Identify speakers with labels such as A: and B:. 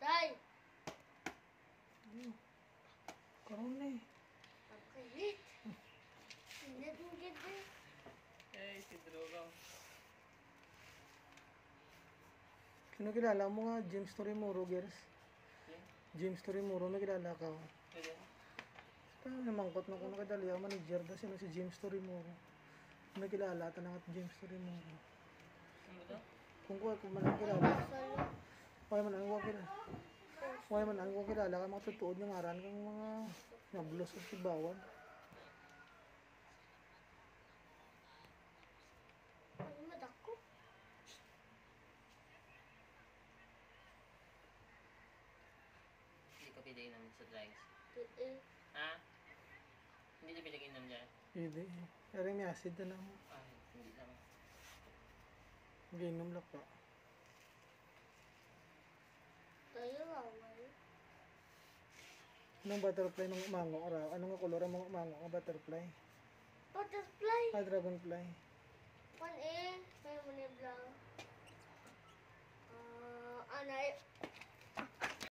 A: Tay!
B: Ano? Karoon na eh.
A: Ang kalit. Sinad mo ganda.
C: Eh, si Drogo.
B: Kinakilala mo nga, James Torimuro, girls.
C: Yeah.
B: James Torimuro, may kilala ka.
C: Pwede.
B: Parang namangkot na kung nakadali ang manager na sino si James Torimuro. May kilala ata na James Torimuro.
C: Ano ba?
B: Kung man ang kilala.
A: Salo.
B: Wala man ang kilala. Wala man ang kilala ka mga tutuod ng aran kang mga nablos at sibawan.
A: Ano madako?
C: Hindi ka pinag-inom sa drugs.
A: Eh,
C: Ha? Hindi ka pinag-inom dyan?
B: Hindi. Pero may acid na naman.
C: Ay, hindi lang.
B: Ginom lang pa.
A: tayo awal.
B: Anong butterfly ng umango ka raw? Anong kolor ang mga umango ka butterfly?
A: Butterfly!
B: Ah, dragonfly.
A: Pan eh. May muna blank.